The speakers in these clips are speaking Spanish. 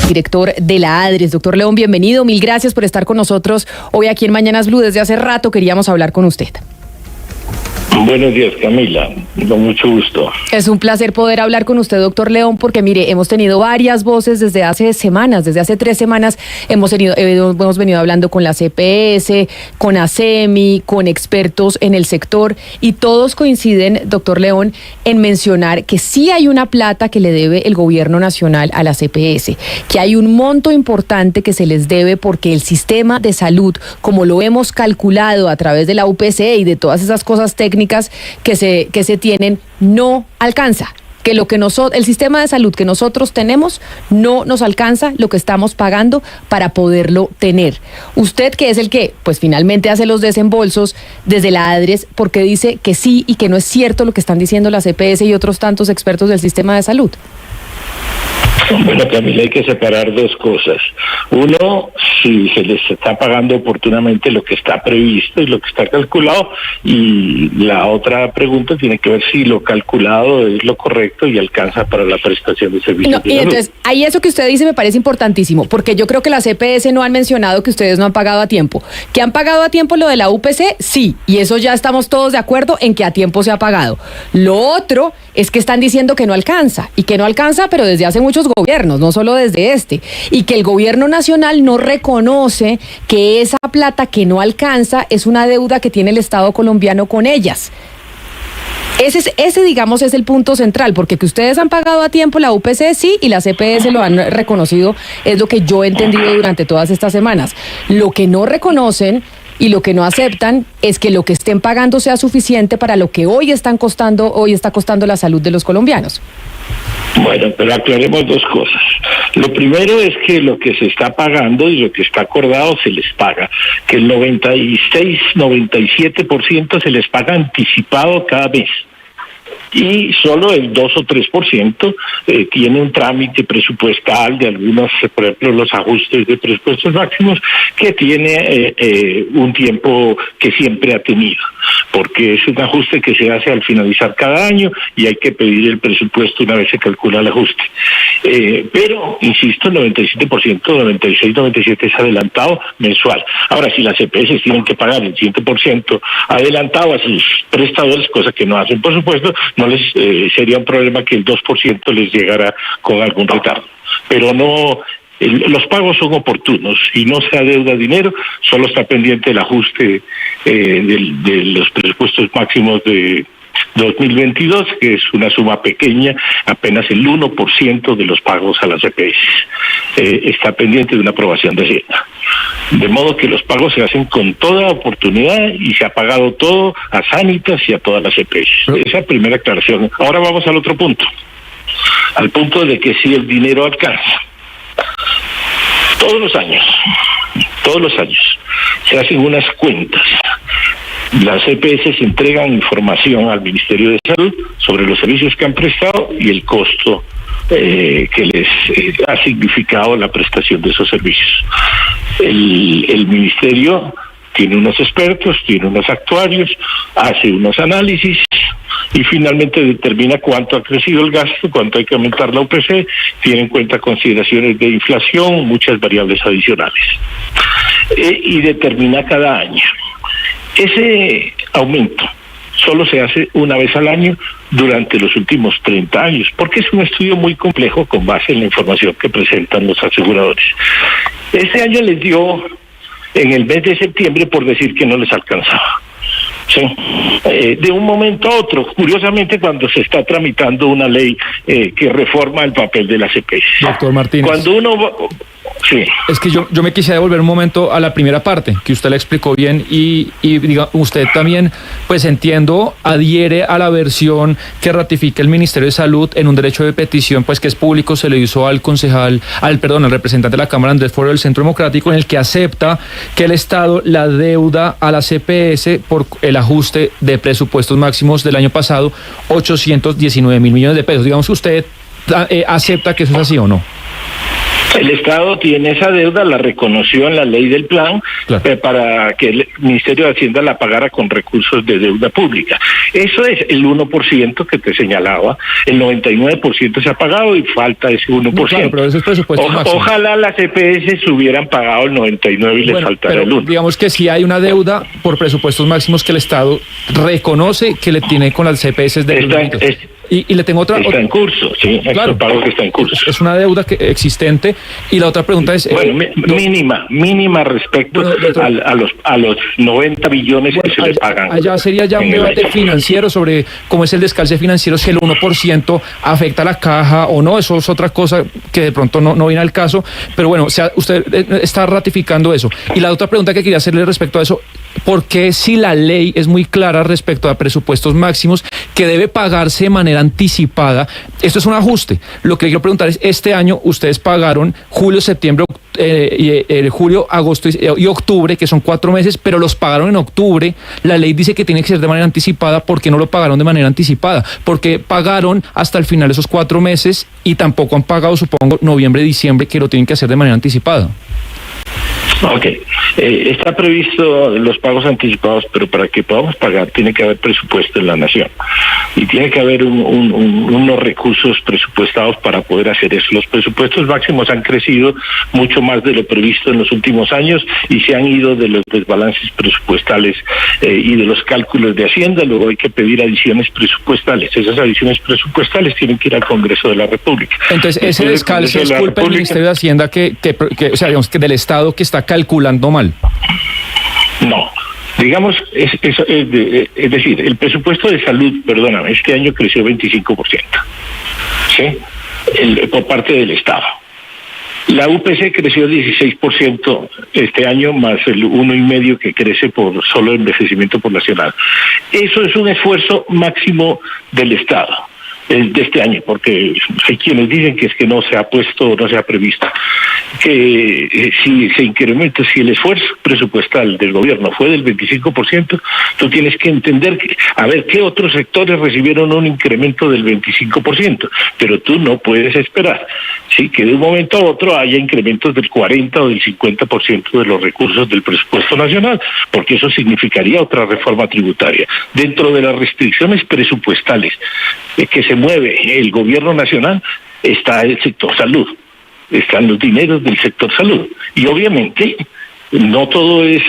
Director de la ADRES, doctor León, bienvenido, mil gracias por estar con nosotros hoy aquí en Mañanas Blue. Desde hace rato queríamos hablar con usted. Buenos días, Camila, con mucho gusto. Es un placer poder hablar con usted, doctor León, porque mire, hemos tenido varias voces desde hace semanas, desde hace 3 semanas hemos venido hablando con la CPS, con ASEMI, con expertos en el sector, y todos coinciden, doctor León, en mencionar que sí hay una plata que le debe el gobierno nacional a la CPS, que hay un monto importante que se les debe porque el sistema de salud, como lo hemos calculado a través de la UPC y de todas esas cosas técnicas que se tienen, no alcanza, que el sistema de salud que nosotros tenemos no nos alcanza lo que estamos pagando para poderlo tener. Usted, que es el que pues finalmente hace los desembolsos desde la ADRES, ¿por qué dice que sí y que no es cierto lo que están diciendo la CPS y otros tantos expertos del sistema de salud? Bueno, Camila, hay que separar dos cosas. Uno, si se les está pagando oportunamente lo que está previsto y lo que está calculado, y la otra pregunta tiene que ver si lo calculado es lo correcto y alcanza para la prestación de servicios. Y entonces, ahí eso que usted dice me parece importantísimo, porque yo creo que la CPS no han mencionado que ustedes no han pagado a tiempo. ¿Que han pagado a tiempo lo de la UPC? Sí, y eso ya estamos todos de acuerdo en que a tiempo se ha pagado. Lo otro es que están diciendo que no alcanza, y que no alcanza, pero desde hace muchos gobiernos, no solo desde este, y que el gobierno nacional no reconoce que esa plata que no alcanza es una deuda que tiene el Estado colombiano con ellas. Ese, digamos, es el punto central, porque que ustedes han pagado a tiempo la UPC sí, y la CPS lo han reconocido, es lo que yo he entendido durante todas estas semanas. Lo que no reconocen y lo que no aceptan es que lo que estén pagando sea suficiente para lo que hoy está costando la salud de los colombianos. Bueno, pero aclaremos dos cosas. Lo primero es que lo que se está pagando y lo que está acordado se les paga, que el 96-97% se les paga anticipado cada mes. Y solo el 2 o 3% tiene un trámite presupuestal de algunos, por ejemplo, los ajustes de presupuestos máximos, que tiene un tiempo que siempre ha tenido, porque es un ajuste que se hace al finalizar cada año y hay que pedir el presupuesto una vez se calcula el ajuste. Pero, insisto, el 97%, 96, 97% es adelantado mensual. Ahora, si las EPS tienen que pagar el 100% adelantado a sus prestadores, cosa que no hacen, por supuesto, no les sería un problema que el 2% les llegara con algún retardo. Pero no, los pagos son oportunos y no se adeuda dinero, solo está pendiente el ajuste de los presupuestos máximos de 2022, que es una suma pequeña, apenas el 1% de los pagos a las EPS. Está pendiente de una aprobación de Hacienda. De modo que los pagos se hacen con toda oportunidad y se ha pagado todo a Sanitas y a todas las EPS. Esa primera aclaración. Ahora vamos al otro punto, al punto de que si el dinero alcanza. Todos los años se hacen unas cuentas. Las EPS entregan información al Ministerio de Salud sobre los servicios que han prestado y el costo que les ha significado la prestación de esos servicios. El Ministerio tiene unos expertos, tiene unos actuarios, hace unos análisis y finalmente determina cuánto ha crecido el gasto, cuánto hay que aumentar la UPC, tiene en cuenta consideraciones de inflación, muchas variables adicionales, y determina cada año. Ese aumento solo se hace una vez al año durante los últimos 30 años, porque es un estudio muy complejo con base en la información que presentan los aseguradores. Este año les dio en el mes de septiembre por decir que no les alcanzaba. Sí. De un momento a otro, curiosamente cuando se está tramitando una ley que reforma el papel de la CPS. Doctor Martínez. Cuando uno... Sí. Es que yo me quisiera devolver un momento a la primera parte, que usted la explicó bien y diga, usted también, pues entiendo, adhiere a la versión que ratifica el Ministerio de Salud en un derecho de petición, pues que es público, se le hizo al representante de la Cámara, Andrés Forero, del Centro Democrático, en el que acepta que el Estado la deuda a la CPS por el ajuste de presupuestos máximos del año pasado, 819.000 millones de pesos. Digamos que usted acepta que eso es así o no. El Estado tiene esa deuda, la reconoció en la ley del plan, Claro. para que el Ministerio de Hacienda la pagara con recursos de deuda pública. Eso es el 1% que te señalaba. El 99% se ha pagado y falta ese 1%. Claro, pero eso es presupuesto máximo. Ojalá las EPS se hubieran pagado el 99% y les faltara pero el 1%. digamos que sí hay una deuda por presupuestos máximos que el Estado reconoce que le tiene con las CPS de los delitos. Y le tengo otra. Está en curso, sí, Claro, pago que está en curso. es una deuda existente. Y la otra pregunta es... Bueno, mínima respecto a los 90 billones que se le pagan. Allá sería ya un debate financiero sobre cómo es el descalce financiero, si el 1% afecta a la caja o no. Eso es otra cosa que de pronto no viene al caso. Pero bueno, usted está ratificando eso. Y la otra pregunta que quería hacerle respecto a eso, ¿por qué si la ley es muy clara respecto a presupuestos máximos que debe pagarse de manera anticipada? Esto es un ajuste. Lo que quiero preguntar es, este año ustedes pagaron julio, septiembre, julio, agosto y octubre, que son 4 meses, pero los pagaron en octubre. La ley dice que tiene que ser de manera anticipada. ¿Por qué no lo pagaron de manera anticipada? Porque pagaron hasta el final esos 4 meses y tampoco han pagado, supongo, noviembre, diciembre, que lo tienen que hacer de manera anticipada. Ok, está previsto los pagos anticipados, pero para que podamos pagar tiene que haber presupuesto en la nación y tiene que haber unos recursos presupuestados para poder hacer eso. Los presupuestos máximos han crecido mucho más de lo previsto en los últimos años y se han ido de los desbalances presupuestales y de los cálculos de Hacienda. Luego hay que pedir adiciones presupuestales. Esas adiciones presupuestales tienen que ir al Congreso de la República. Entonces, ese descalce es culpa del Ministerio de Hacienda o sea, digamos que del Estado que está calculando mal. No, digamos, es decir, el presupuesto de salud, perdóname, este año creció 25%, ¿sí? Por parte del Estado. La UPC creció 16% este año, más el 1,5% que crece por solo envejecimiento poblacional. Eso es un esfuerzo máximo del Estado de este año, porque hay quienes dicen que es que no se ha puesto, no se ha previsto, que si se incrementa, si el esfuerzo presupuestal del gobierno fue del 25%, tú tienes que entender que, a ver, qué otros sectores recibieron un incremento del 25%, pero tú no puedes esperar, sí, que de un momento a otro haya incrementos del 40 o del 50% de los recursos del presupuesto nacional, porque eso significaría otra reforma tributaria. Dentro de las restricciones presupuestales que se mueve el gobierno nacional está el sector salud, están los dineros del sector salud y obviamente no todo es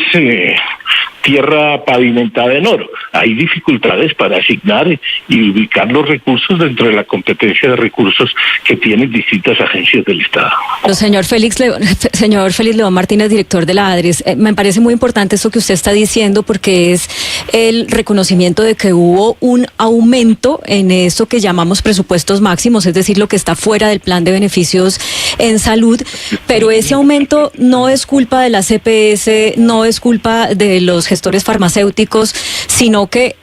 tierra pavimentada en oro. Hay dificultades para asignar y ubicar los recursos dentro de la competencia de recursos que tienen distintas agencias del Estado. Señor Félix León Martínez, director de la ADRES, me parece muy importante esto que usted está diciendo porque es el reconocimiento de que hubo un aumento en eso que llamamos presupuestos máximos, es decir, lo que está fuera del plan de beneficios en salud, pero ese aumento no es culpa de la CPS, no es culpa de los gestores farmacéuticos, sino que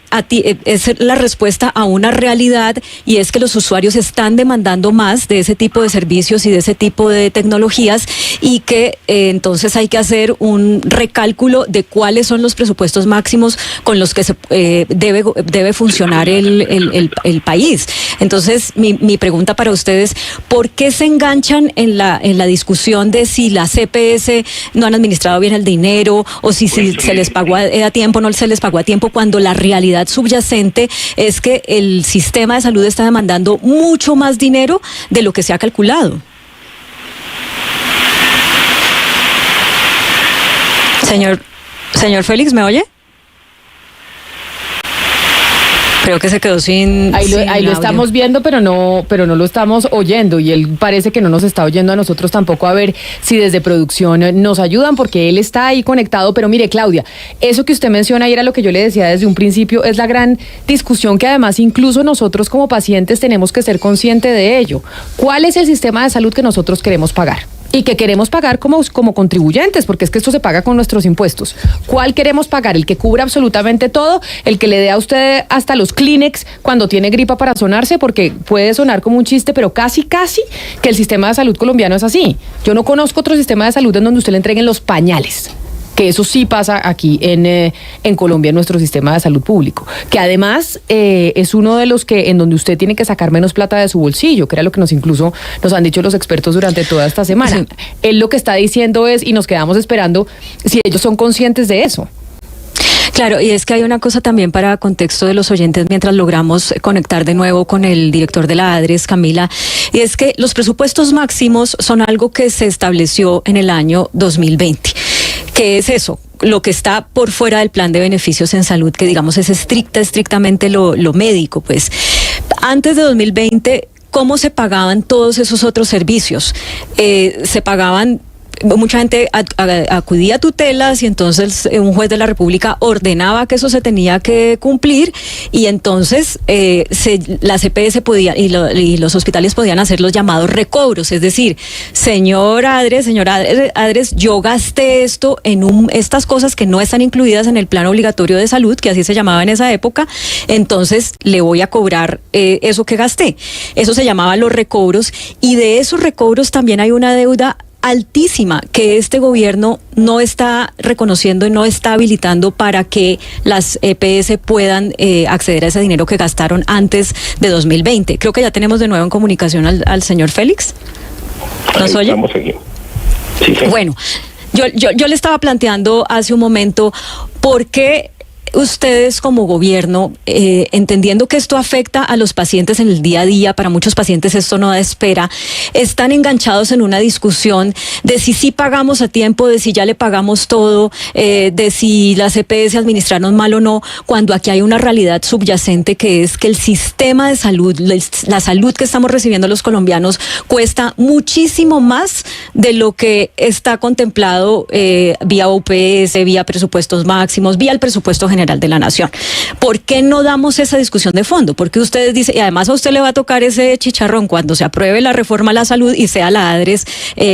es la respuesta a una realidad y es que los usuarios están demandando más de ese tipo de servicios y de ese tipo de tecnologías y que entonces hay que hacer un recálculo de cuáles son los presupuestos máximos con los que se debe funcionar el país. Entonces mi pregunta para ustedes, ¿por qué se enganchan en la discusión de si las CPS no han administrado bien el dinero o si se les pagó a tiempo o no se les pagó a tiempo cuando la realidad subyacente es que el sistema de salud está demandando mucho más dinero de lo que se ha calculado? Señor Félix, ¿me oye? Creo que se quedó sin Ahí lo audio. estamos viendo, pero no lo estamos oyendo y él parece que no nos está oyendo a nosotros tampoco, a ver si desde producción nos ayudan porque él está ahí conectado. Pero mire, Claudia, eso que usted menciona y era lo que yo le decía desde un principio, es la gran discusión que además incluso nosotros como pacientes tenemos que ser conscientes de ello. ¿Cuál es el sistema de salud que nosotros queremos pagar? Y que queremos pagar como contribuyentes, porque es que esto se paga con nuestros impuestos. ¿Cuál queremos pagar? ¿El que cubra absolutamente todo? ¿El que le dé a usted hasta los Kleenex cuando tiene gripa para sonarse? Porque puede sonar como un chiste, pero casi que el sistema de salud colombiano es así. Yo no conozco otro sistema de salud en donde usted le entreguen los pañales. que eso sí pasa aquí en Colombia, en nuestro sistema de salud público, que además es uno de los que en donde usted tiene que sacar menos plata de su bolsillo, que era lo que incluso nos han dicho los expertos durante toda esta semana. Sí. Él lo que está diciendo es, y nos quedamos esperando, si ellos son conscientes de eso. Claro, y es que hay una cosa también para contexto de los oyentes mientras logramos conectar de nuevo con el director de la ADRES, Camila, y es que los presupuestos máximos son algo que se estableció en el año 2020. ¿Qué es eso? Lo que está por fuera del plan de beneficios en salud, que digamos es estrictamente lo médico, pues. Antes de 2020, ¿cómo se pagaban todos esos otros servicios? Se pagaban... Mucha gente acudía a tutelas y entonces un juez de la República ordenaba que eso se tenía que cumplir y entonces la CPS podía y los hospitales podían hacer los llamados recobros, es decir, señora Adres, yo gasté esto en estas cosas que no están incluidas en el plan obligatorio de salud, que así se llamaba en esa época, entonces le voy a cobrar eso que gasté. Eso se llamaba los recobros y de esos recobros también hay una deuda altísima que este gobierno no está reconociendo y no está habilitando para que las EPS puedan acceder a ese dinero que gastaron antes de 2020. Creo que ya tenemos de nuevo en comunicación al señor Félix. ¿Nos oye? Estamos aquí. Sí, sí. Bueno, yo le estaba planteando hace un momento por qué ustedes como gobierno, entendiendo que esto afecta a los pacientes en el día a día, para muchos pacientes esto no da espera, están enganchados en una discusión de si sí pagamos a tiempo, de si ya le pagamos todo, de si las EPS administraron mal o no, cuando aquí hay una realidad subyacente que es que el sistema de salud, la salud que estamos recibiendo los colombianos cuesta muchísimo más de lo que está contemplado vía OPS, vía presupuestos máximos, vía el presupuesto general de la Nación. ¿Por qué no damos esa discusión de fondo? Porque ustedes dicen, y además a usted le va a tocar ese chicharrón cuando se apruebe la reforma a la salud y sea la ADRES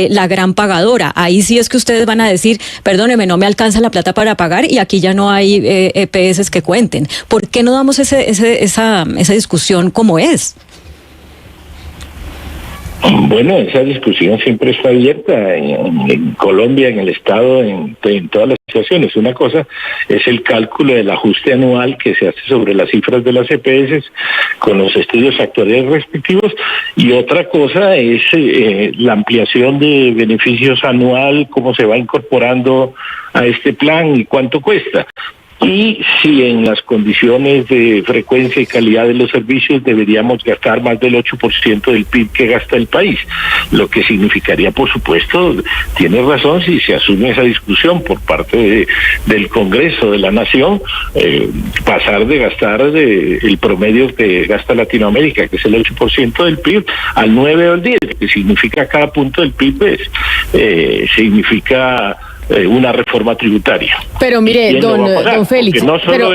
la gran pagadora. Ahí sí es que ustedes van a decir, perdóneme, no me alcanza la plata para pagar y aquí ya no hay EPS que cuenten. ¿Por qué no damos esa discusión como es? Bueno, esa discusión siempre está abierta en Colombia, en el Estado, en todas las situaciones. Una cosa es el cálculo del ajuste anual que se hace sobre las cifras de las EPS con los estudios actuariales respectivos y otra cosa es la ampliación de beneficios anual, cómo se va incorporando a este plan y cuánto cuesta. Y si en las condiciones de frecuencia y calidad de los servicios deberíamos gastar más del 8% del PIB que gasta el país, lo que significaría, por supuesto, tiene razón, si se asume esa discusión por parte del Congreso de la Nación, pasar de gastar el promedio que gasta Latinoamérica, que es el 8% del PIB, al 9 o al 10, que significa cada punto del PIB, significa una reforma tributaria. Pero mire, don Félix, no solo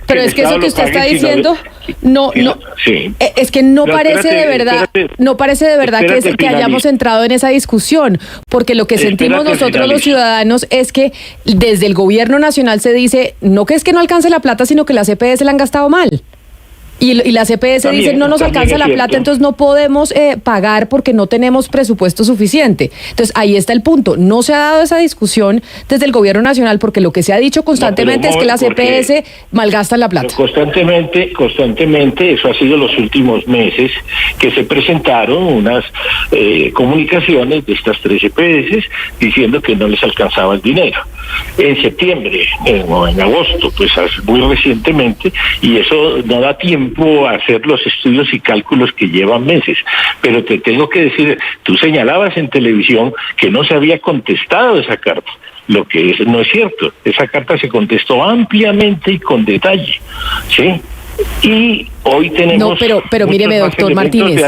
pero es que eso que usted está diciendo sí. Es que no parece de verdad que hayamos entrado en esa discusión, porque lo que sentimos nosotros los ciudadanos es que desde el gobierno nacional se dice, no que es que no alcance la plata, sino que las EPS la han gastado mal. Y la CPS dice no nos alcanza la plata, entonces no podemos pagar porque no tenemos presupuesto suficiente. Entonces ahí está el punto. No se ha dado esa discusión desde el gobierno nacional porque lo que se ha dicho constantemente es que la CPS malgastan la plata. Constantemente, eso ha sido los últimos meses que se presentaron unas comunicaciones de estas tres EPS diciendo que no les alcanzaba el dinero. En septiembre o en agosto, pues muy recientemente, y eso no da tiempo a hacer los estudios y cálculos que llevan meses. Pero te tengo que decir, tú señalabas en televisión que no se había contestado esa carta. Lo que no es cierto. Esa carta se contestó ampliamente y con detalle, ¿sí? Y hoy tenemos... No, pero míreme, doctor Martínez.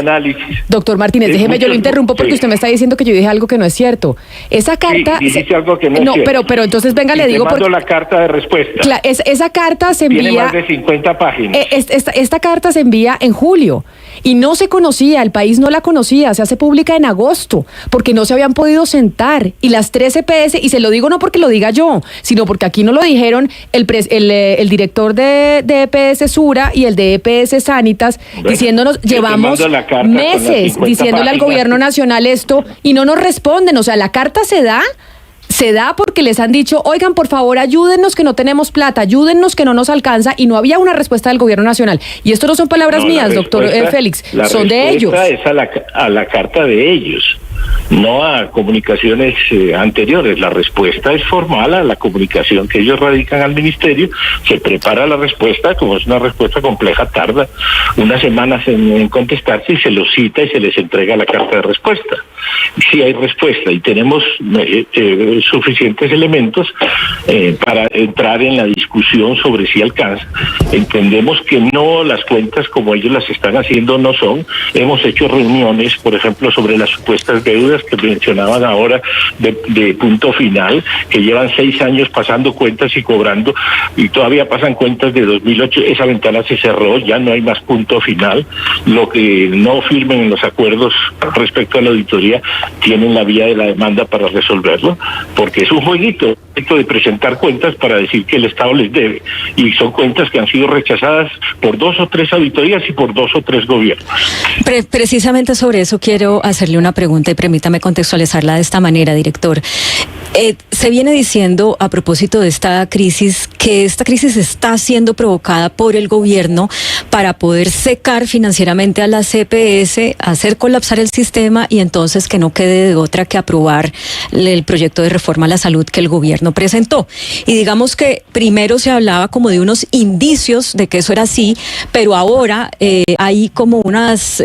Doctor Martínez, déjeme, yo lo interrumpo porque usted me está diciendo que yo dije algo que no es cierto. Esa carta... Sí, dijiste algo que no es cierto. pero entonces venga, le digo... Te mando la carta de respuesta. Esa carta se envía... Tiene más de 50 páginas. Esta carta se envía en julio y no se conocía, el país no la conocía, se hace pública en agosto porque no se habían podido sentar y las tres EPS, y se lo digo no porque lo diga yo, sino porque aquí no lo dijeron el director de EPS Sura y el de EPS Sanitas, diciéndonos, llevamos meses diciéndole al gobierno nacional esto y no nos responden. O sea, la carta se se da porque les han dicho, oigan, por favor, ayúdennos que no tenemos plata, ayúdennos que no nos alcanza, y no había una respuesta del gobierno nacional. Y esto no son palabras mías, doctor Félix, son de ellos. La respuesta es a la carta de ellos, no a comunicaciones anteriores. La respuesta es formal a la comunicación que ellos radican al ministerio. Se prepara la respuesta, como es una respuesta compleja, tarda unas semanas en contestarse, y se los cita y se les entrega la carta de respuesta. Si hay respuesta y tenemos suficientes elementos para entrar en la discusión sobre si alcanza. Entendemos que no, las cuentas como ellos las están haciendo no son. Hemos hecho reuniones, por ejemplo, sobre las supuestas deudas que mencionaban ahora de Punto Final, que llevan 6 años pasando cuentas y cobrando, y todavía pasan cuentas de 2008. Esa ventana se cerró, ya no hay más Punto Final. Lo que no firmen en los acuerdos respecto a la auditoría tienen la vía de la demanda para resolverlo, porque es un jueguito de presentar cuentas para decir que el Estado les debe, y son cuentas que han sido rechazadas por 2 o 3 auditorías y por 2 o 3 gobiernos. Precisamente sobre eso quiero hacerle una pregunta, y permítame contextualizarla de esta manera, director. Se viene diciendo a propósito de esta crisis que esta crisis está siendo provocada por el gobierno para poder secar financieramente a la CPS, hacer colapsar el sistema, y entonces que no quede de otra que aprobar el proyecto de reforma a la salud que el gobierno presentó. Y digamos que primero se hablaba como de unos indicios de que eso era así, pero ahora hay como unas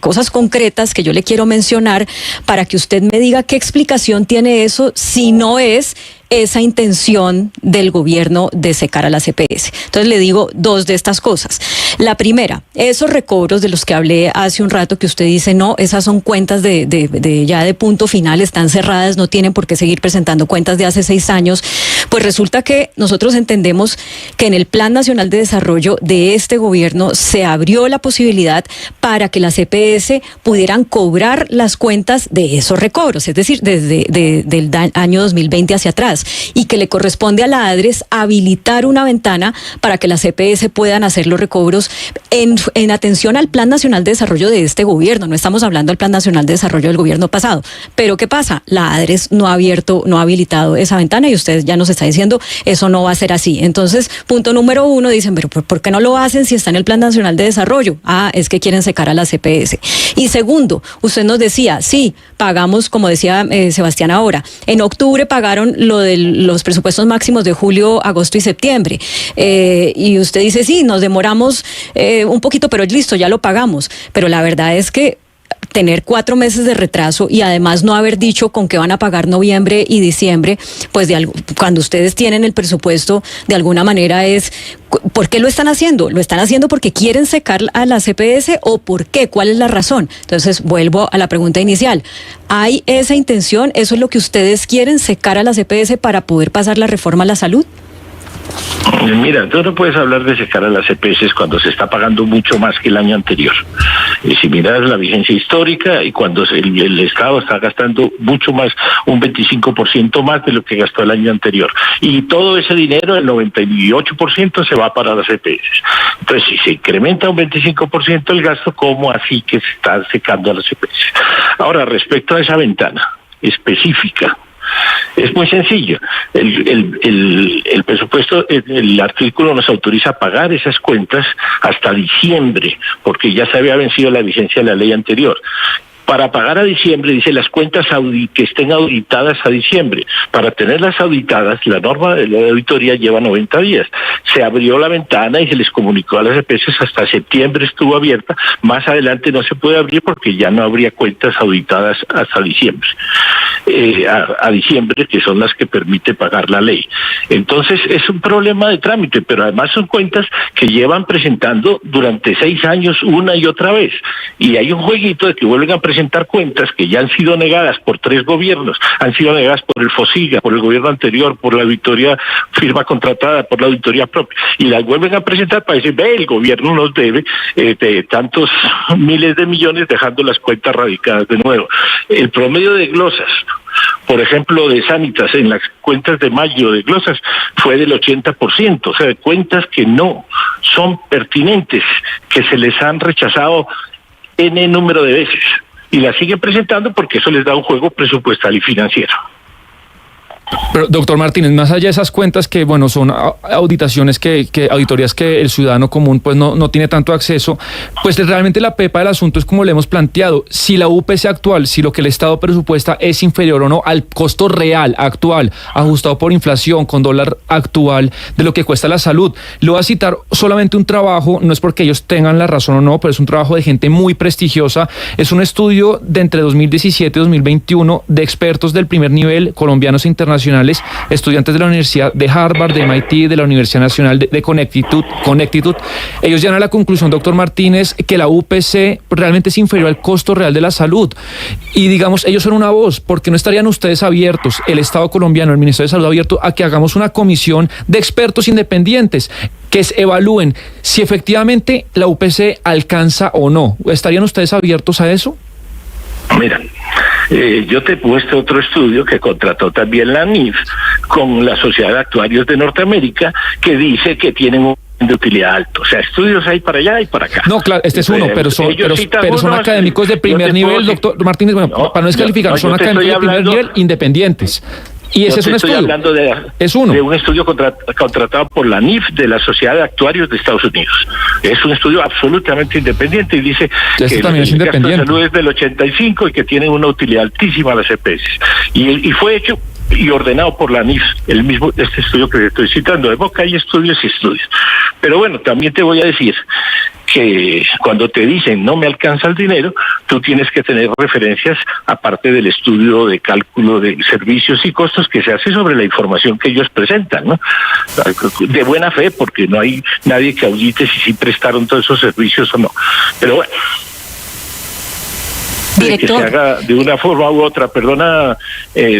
cosas concretas que yo le quiero mencionar para que usted me diga qué explicación tiene eso, si no es esa intención del gobierno de secar a la CPS. Entonces le digo 2 de estas cosas. La primera, esos recobros de los que hablé hace un rato, que usted dice, no, esas son cuentas ya de Punto Final, están cerradas, no tienen por qué seguir presentando cuentas de hace 6 años. Pues resulta que nosotros entendemos que en el Plan Nacional de Desarrollo de este gobierno se abrió la posibilidad para que las CPS pudieran cobrar las cuentas de esos recobros, es decir, del año 2020 hacia atrás, y que le corresponde a la ADRES habilitar una ventana para que las CPS puedan hacer los recobros en atención al Plan Nacional de Desarrollo de este gobierno. No estamos hablando del Plan Nacional de Desarrollo del gobierno pasado. Pero ¿qué pasa? La ADRES no ha habilitado esa ventana, y usted ya nos está diciendo eso no va a ser así. Entonces, punto número 1, dicen, pero ¿por qué no lo hacen si está en el Plan Nacional de Desarrollo? Es que quieren secar a la CPS. Y segundo, usted nos decía, sí, pagamos, como decía Sebastián ahora, en octubre pagaron lo de los presupuestos máximos de julio, agosto y septiembre. Y usted dice, sí, nos demoramos un poquito, pero listo, ya lo pagamos. Pero la verdad es que tener 4 meses de retraso, y además no haber dicho con qué van a pagar noviembre y diciembre, pues cuando ustedes tienen el presupuesto, de alguna manera es, ¿por qué lo están haciendo? ¿Lo están haciendo porque quieren secar a la CPS o por qué? ¿Cuál es la razón? Entonces vuelvo a la pregunta inicial. ¿Hay esa intención? ¿Eso es lo que ustedes quieren, secar a la CPS para poder pasar la reforma a la salud? Mira, tú no puedes hablar de secar a las EPS cuando se está pagando mucho más que el año anterior. Si miras la vigencia histórica, y cuando el Estado está gastando mucho más, un 25% más de lo que gastó el año anterior. Y todo ese dinero, el 98%, se va para las EPS. Entonces, si se incrementa un 25% el gasto, ¿cómo así que se está secando a las EPS? Ahora, respecto a esa ventana específica, es muy sencillo. El presupuesto, el artículo nos autoriza a pagar esas cuentas hasta diciembre, porque ya se había vencido la vigencia de la ley anterior. Para pagar a diciembre, dice, las cuentas que estén auditadas a diciembre. Para tenerlas auditadas, la norma de la auditoría lleva 90 días. Se abrió la ventana y se les comunicó a las EPS, hasta septiembre estuvo abierta. Más adelante no se puede abrir porque ya no habría cuentas auditadas hasta diciembre. A diciembre, que son las que permite pagar la ley. Entonces, es un problema de trámite, pero además son cuentas que llevan presentando durante 6 años una y otra vez. Y hay un jueguito de que vuelven a presentar cuentas que ya han sido negadas por 3 gobiernos, han sido negadas por el FOSIGA, por el gobierno anterior, por la auditoría firma contratada, por la auditoría propia, y las vuelven a presentar para decir, el gobierno nos debe de tantos miles de millones, dejando las cuentas radicadas de nuevo. El promedio de glosas, por ejemplo, de Sanitas en las cuentas de mayo de glosas fue del 80%, o sea, de cuentas que no son pertinentes, que se les han rechazado N número de veces, y las siguen presentando porque eso les da un juego presupuestal y financiero. Pero, doctor Martínez, más allá de esas cuentas que, bueno, son auditorías que el ciudadano común pues no tiene tanto acceso, pues realmente la pepa del asunto es como le hemos planteado, si la UPC actual, si lo que el Estado presupuesta es inferior o no al costo real, actual, ajustado por inflación, con dólar actual, de lo que cuesta la salud. Le voy a citar solamente un trabajo, no es porque ellos tengan la razón o no, pero es un trabajo de gente muy prestigiosa, es un estudio de entre 2017 y 2021 de expertos del primer nivel, colombianos e internacionales, estudiantes de la Universidad de Harvard, de MIT, de la Universidad Nacional de Connecticut. Ellos llegan a la conclusión, doctor Martínez, que la UPC realmente es inferior al costo real de la salud. Y digamos, ellos son una voz, porque no estarían ustedes abiertos, el Estado colombiano, el Ministerio de Salud abierto, a que hagamos una comisión de expertos independientes que evalúen si efectivamente la UPC alcanza o no. ¿Estarían ustedes abiertos a eso? Mira, yo te he puesto otro estudio que contrató también la NIF con la Sociedad de Actuarios de Norteamérica, que dice que tienen un de utilidad alto. O sea, estudios hay para allá y para acá. No, claro, este es uno, pero son académicos de primer nivel, doctor Martínez, bueno, para no descalificar, son académicos de primer nivel independientes. Y ese es un estudio. Estoy hablando de un estudio contratado por la NIF de la Sociedad de Actuarios de Estados Unidos. Es un estudio absolutamente independiente y dice que el gasto de salud es del 85 y que tienen una utilidad altísima a las EPS. Y fue hecho y ordenado por la NIF, este estudio que estoy citando. De boca hay estudios y estudios. Pero bueno, también te voy a decir que cuando te dicen no me alcanza el dinero, tú tienes que tener referencias aparte del estudio de cálculo de servicios y costos que se hace sobre la información que ellos presentan, ¿no? De buena fe, porque no hay nadie que audite si sí prestaron todos esos servicios o no. Pero bueno, que se haga de una forma u otra,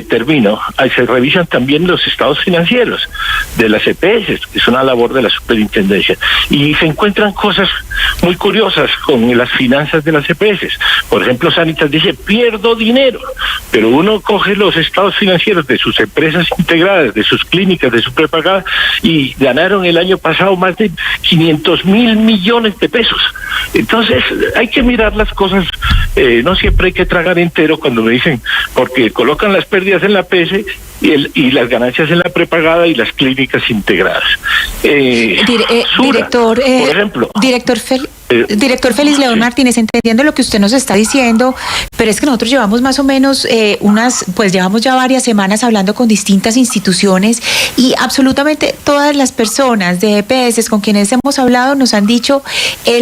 termino, se revisan también los estados financieros de las EPS, es una labor de la superintendencia, y se encuentran cosas muy curiosas con las finanzas de las EPS. Por ejemplo, Sanitas dice, pierdo dinero, pero uno coge los estados financieros de sus empresas integradas, de sus clínicas, de su prepagada, y ganaron el año pasado más de 500.000 millones de pesos. Entonces, hay que mirar las cosas, no siempre hay que tragar entero cuando me dicen, porque colocan las pérdidas en la PS y las ganancias en la prepagada y las clínicas integradas. Director, por ejemplo, Director Félix León Martínez, entendiendo lo que usted nos está diciendo, pero es que nosotros llevamos más o menos llevamos ya varias semanas hablando con distintas instituciones y absolutamente todas las personas de EPS con quienes hemos hablado nos han dicho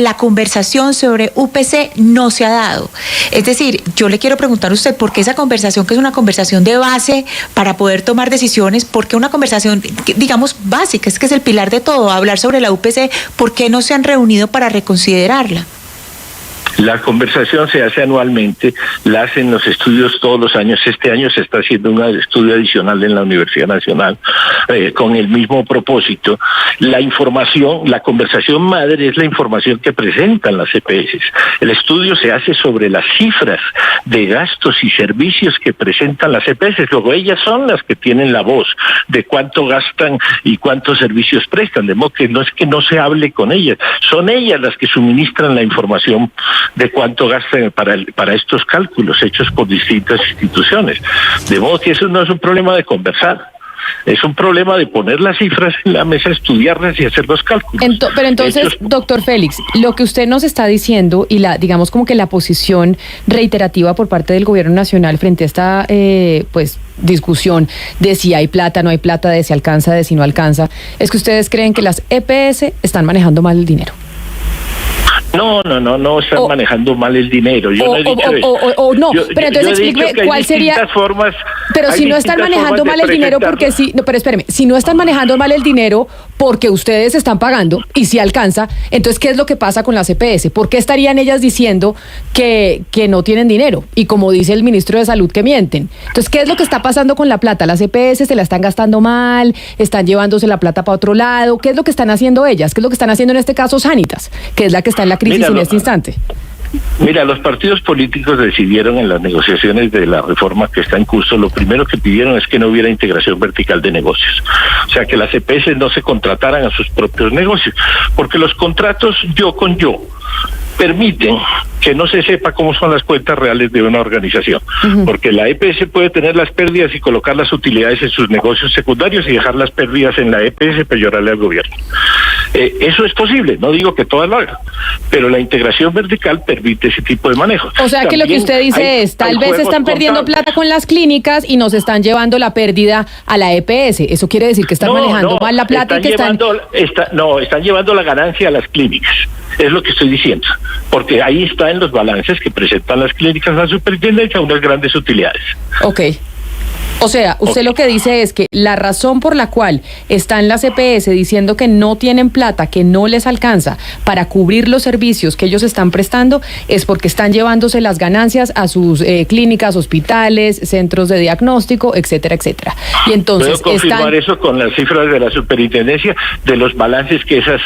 la conversación sobre UPC no se ha dado. Es decir, yo le quiero preguntar a usted por qué esa conversación, que es una conversación de base para poder tomar decisiones, por qué una conversación, digamos, básica, es que es el pilar de todo, hablar sobre la UPC, ¿por qué no se han reunido para reconsiderarla? La conversación se hace anualmente, la hacen los estudios todos los años. Este año se está haciendo un estudio adicional en la Universidad Nacional con el mismo propósito. La información, la conversación madre es la información que presentan las EPS. El estudio se hace sobre las cifras de gastos y servicios que presentan las EPS. Luego ellas son las que tienen la voz de cuánto gastan y cuántos servicios prestan. De modo que no es que no se hable con ellas, son ellas las que suministran la información de cuánto gastan para estos cálculos hechos por distintas instituciones. De modo que eso no es un problema de conversar, es un problema de poner las cifras en la mesa, estudiarlas y hacer los cálculos. Pero entonces, doctor Félix, lo que usted nos está diciendo y digamos como que la posición reiterativa por parte del gobierno nacional frente a esta discusión de si hay plata, no hay plata, de si alcanza, de si no alcanza, es que ustedes creen que las EPS están manejando mal el dinero. No están manejando mal el dinero. Yo no he dicho eso. No, pero entonces explíqueme cuál sería. Pero si no están manejando mal el dinero, porque pero espéreme, si no están manejando mal el dinero porque ustedes están pagando y si alcanza, entonces ¿qué es lo que pasa con las EPS? ¿Por qué estarían ellas diciendo que no tienen dinero? Y como dice el ministro de Salud, que mienten. Entonces, ¿qué es lo que está pasando con la plata? ¿Las EPS se la están gastando mal? ¿Están llevándose la plata para otro lado? ¿Qué es lo que están haciendo ellas? ¿Qué es lo que están haciendo en este caso Sanitas, que es la que está en la crisis en este instante? Mira, los partidos políticos decidieron en las negociaciones de la reforma que está en curso, lo primero que pidieron es que no hubiera integración vertical de negocios. O sea, que las EPS no se contrataran a sus propios negocios, porque los contratos yo con yo permiten que no se sepa cómo son las cuentas reales de una organización, porque la EPS puede tener las pérdidas y colocar las utilidades en sus negocios secundarios y dejar las pérdidas en la EPS para llorarle al gobierno. Eso es posible, no digo que todas lo hagan, pero la integración vertical permite ese tipo de manejo. O sea que lo que usted dice es, tal vez están perdiendo plata con las clínicas y nos están llevando la pérdida a la EPS. Eso quiere decir que están manejando mal la plata y que están llevando la ganancia a las clínicas. Es lo que estoy diciendo, porque ahí está en los balances que presentan las clínicas a la superintendencia unas grandes utilidades. Ok. O sea, usted lo que dice es que la razón por la cual están las EPS diciendo que no tienen plata, que no les alcanza para cubrir los servicios que ellos están prestando, es porque están llevándose las ganancias a sus clínicas, hospitales, centros de diagnóstico, etcétera, etcétera. Y entonces puedo confirmar eso con las cifras de la superintendencia de los balances que esas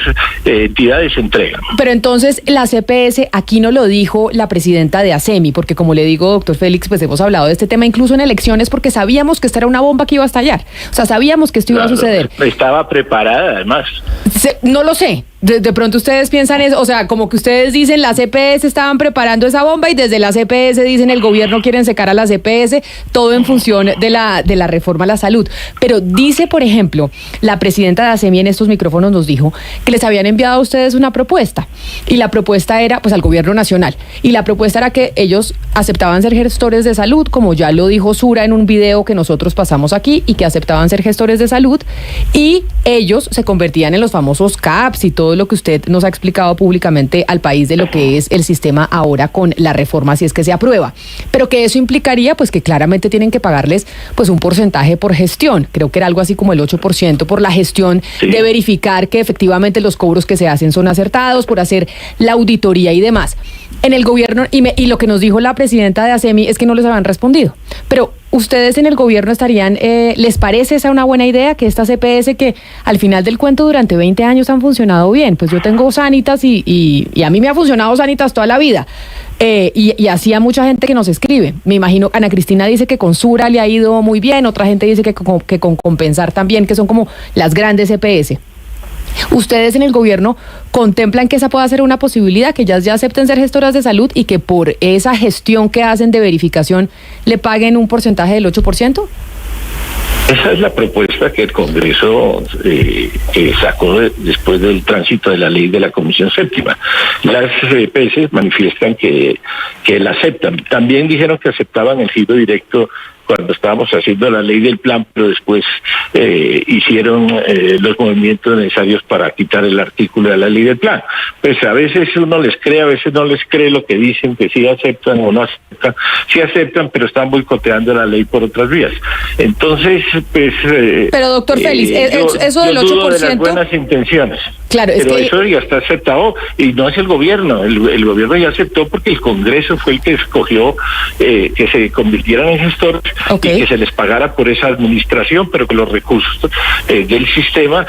entidades entregan. Pero entonces las EPS, aquí no lo dijo la presidenta de ASEMI, porque como le digo, doctor Félix, pues hemos hablado de este tema incluso en elecciones porque sabíamos que esta era una bomba que iba a estallar. O sea, sabíamos que esto iba a suceder. Estaba preparada, además. No lo sé. De pronto ustedes piensan eso, o sea, como que ustedes dicen las EPS estaban preparando esa bomba y desde las EPS dicen el gobierno quieren secar a las EPS, todo en función de la reforma a la salud. Pero dice, por ejemplo, la presidenta de ASEMI en estos micrófonos nos dijo que les habían enviado a ustedes una propuesta y la propuesta era, pues al gobierno nacional, y la propuesta era que ellos aceptaban ser gestores de salud, como ya lo dijo Sura en un video que nosotros pasamos aquí, y que aceptaban ser gestores de salud y ellos se convertían en los famosos CAPS y todo lo que usted nos ha explicado públicamente al país de lo que es el sistema ahora con la reforma si es que se aprueba, pero que eso implicaría pues que claramente tienen que pagarles pues un porcentaje por gestión, creo que era algo así como el 8% por la gestión de verificar que efectivamente los cobros que se hacen son acertados, por hacer la auditoría y demás. En el gobierno, y lo que nos dijo la presidenta de ASEMI es que no les habían respondido, pero ¿ustedes en el gobierno estarían, les parece esa una buena idea, que estas EPS que al final del cuento durante 20 años han funcionado bien? Pues yo tengo Sanitas y a mí me ha funcionado Sanitas toda la vida. Y así a mucha gente que nos escribe. Me imagino, Ana Cristina dice que con Sura le ha ido muy bien, otra gente dice que con Compensar también, que son como las grandes EPS. ¿Ustedes en el gobierno contemplan que esa pueda ser una posibilidad, que ellas ya acepten ser gestoras de salud y que por esa gestión que hacen de verificación le paguen un porcentaje del 8%? Esa es la propuesta que el Congreso sacó después del tránsito de la ley de la Comisión Séptima. Las EPS manifiestan que la aceptan. También dijeron que aceptaban el giro directo cuando estábamos haciendo la ley del plan, pero después hicieron los movimientos necesarios para quitar el artículo de la ley del plan. Pues a veces uno les cree, a veces no les cree lo que dicen, que sí aceptan o no aceptan. Sí aceptan, pero están boicoteando la ley por otras vías. Entonces, pues... pero doctor Félix, eso del 8%... Yo dudo de las buenas intenciones. Claro, pero eso ya está aceptado y no es el gobierno. El gobierno ya aceptó porque el Congreso fue el que escogió que se convirtieran en gestores y que se les pagara por esa administración, pero que los recursos del sistema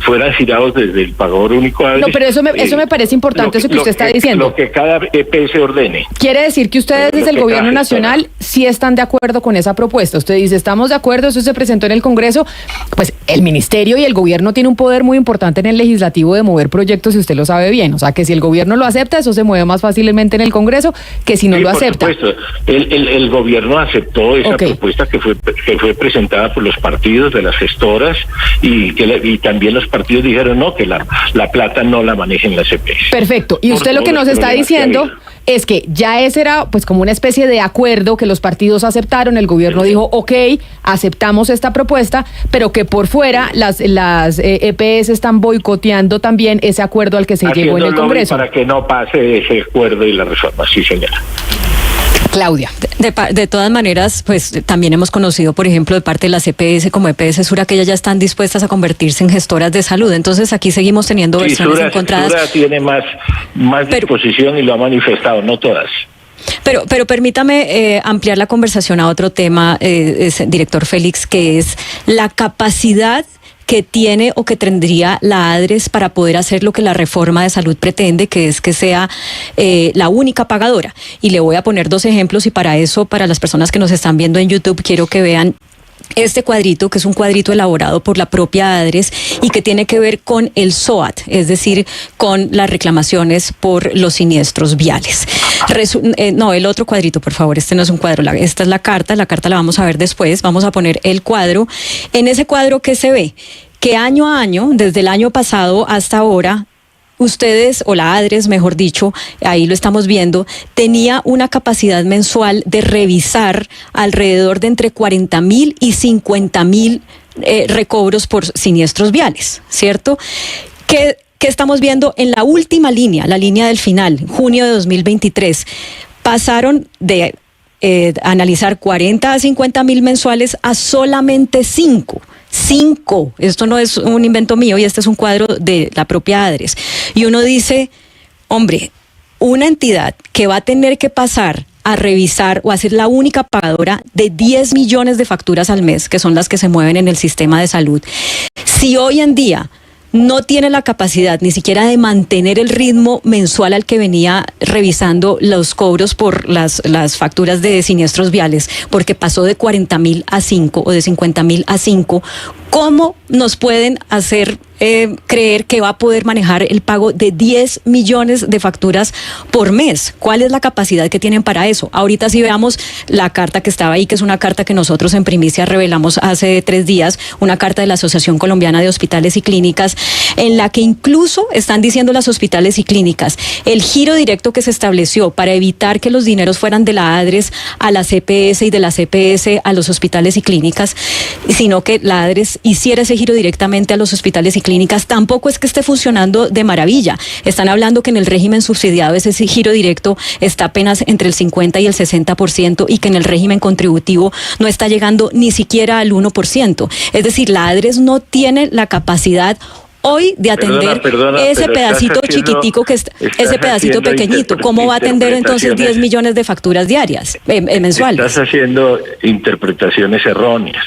fueran girados desde el pagador único. No, pero eso me parece importante, eso que usted está diciendo. Lo que cada EPS ordene. Quiere decir que ustedes desde el gobierno nacional sí están de acuerdo con esa propuesta. Usted dice, estamos de acuerdo, eso se presentó en el Congreso. Pues el ministerio y el gobierno tienen un poder muy importante en el legislativo de mover proyectos, si usted lo sabe bien. O sea, que si el gobierno lo acepta, eso se mueve más fácilmente en el Congreso que si no lo acepta. Por supuesto, el gobierno aceptó esa propuesta que fue presentada por los partidos de las gestoras y también los partidos dijeron no, que la plata no la manejen las EPS. Perfecto. Y usted lo que nos está diciendo es que ya ese era pues como una especie de acuerdo que los partidos aceptaron, el gobierno dijo, ok, aceptamos esta propuesta, pero que por fuera las EPS están boicoteando también ese acuerdo al que se llegó en el Congreso. Para que no pase ese acuerdo y la reforma, sí señora. Claudia. De todas maneras, pues también hemos conocido, por ejemplo, de parte de las EPS como EPS Sura, que ellas ya están dispuestas a convertirse en gestoras de salud. Entonces aquí seguimos teniendo versiones encontradas. Sura tiene más disposición y lo ha manifestado, no todas. Pero permítame ampliar la conversación a otro tema, director Félix, que es la capacidad que tiene o que tendría la ADRES para poder hacer lo que la reforma de salud pretende, que es que sea la única pagadora. Y le voy a poner dos ejemplos y para eso, para las personas que nos están viendo en YouTube, quiero que vean este cuadrito, que es un cuadrito elaborado por la propia ADRES y que tiene que ver con el SOAT, es decir, con las reclamaciones por los siniestros viales. No, el otro cuadrito, por favor, este no es un cuadro, esta es la carta la vamos a ver después, vamos a poner el cuadro. En ese cuadro, ¿qué se ve? Que año a año, desde el año pasado hasta ahora, ustedes, o la ADRES, mejor dicho, ahí lo estamos viendo, tenía una capacidad mensual de revisar alrededor de entre 40.000 y 50.000 recobros por siniestros viales, ¿cierto? ¿Qué estamos viendo en la última línea, la línea del final, junio de 2023? Pasaron de analizar 40 a 50.000 mensuales a solamente 5. Esto no es un invento mío y este es un cuadro de la propia ADRES. Y uno dice, hombre, una entidad que va a tener que pasar a revisar o a ser la única pagadora de 10 millones de facturas al mes, que son las que se mueven en el sistema de salud, si hoy en día no tiene la capacidad ni siquiera de mantener el ritmo mensual al que venía revisando los cobros por las facturas de siniestros viales, porque pasó de 40.000 a 5 o de 50.000 a 5, ¿cómo nos pueden hacer creer que va a poder manejar el pago de 10 millones de facturas por mes? ¿Cuál es la capacidad que tienen para eso? Ahorita sí veamos la carta que estaba ahí, que es una carta que nosotros en Primicia revelamos hace 3 días, una carta de la Asociación Colombiana de Hospitales y Clínicas, en la que incluso están diciendo las hospitales y clínicas, el giro directo que se estableció para evitar que los dineros fueran de la ADRES a la CPS y de la CPS a los hospitales y clínicas, sino que la ADRES hiciera ese giro directamente a los hospitales y clínicas, tampoco es que esté funcionando de maravilla. Están hablando que en el régimen subsidiado ese giro directo está apenas entre el 50 y el 60% y que en el régimen contributivo no está llegando ni siquiera al 1%. Es decir, la ADRES no tiene la capacidad hoy de atender ese pedacito chiquitico ese pedacito pequeñito. ¿Cómo va a atender entonces 10 millones de facturas diarias, mensuales? Estás haciendo interpretaciones erróneas,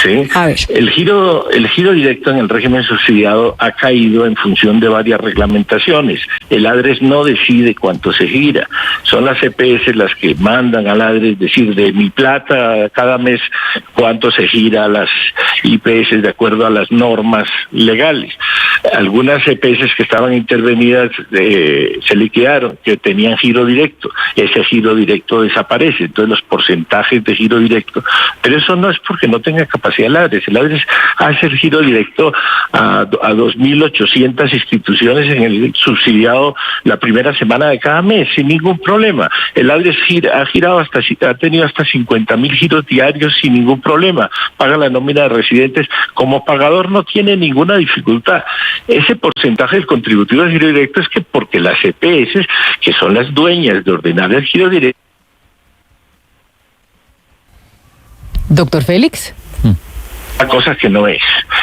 ¿sí? A ver. El giro directo en el régimen subsidiado ha caído en función de varias reglamentaciones. El ADRES no decide cuánto se gira. Son las EPS las que mandan al ADRES decir de mi plata cada mes cuánto se gira a las IPS de acuerdo a las normas legales. Algunas EPS que estaban intervenidas se liquidaron, que tenían giro directo. Ese giro directo desaparece, entonces los porcentajes de giro directo. Pero eso no es porque no tenga capacidad el ADRES. El ADRES hace el giro directo a 2.800 instituciones en el subsidiado la primera semana de cada mes, sin ningún problema. El ADRES ha tenido hasta 50.000 giros diarios sin ningún problema. Paga la nómina de residentes. Como pagador no tiene ninguna dificultad. Ese porcentaje del contributivo de giro directo es que porque las EPS, que son las dueñas de ordenar el giro directo. Doctor Félix. Una cosa que no es.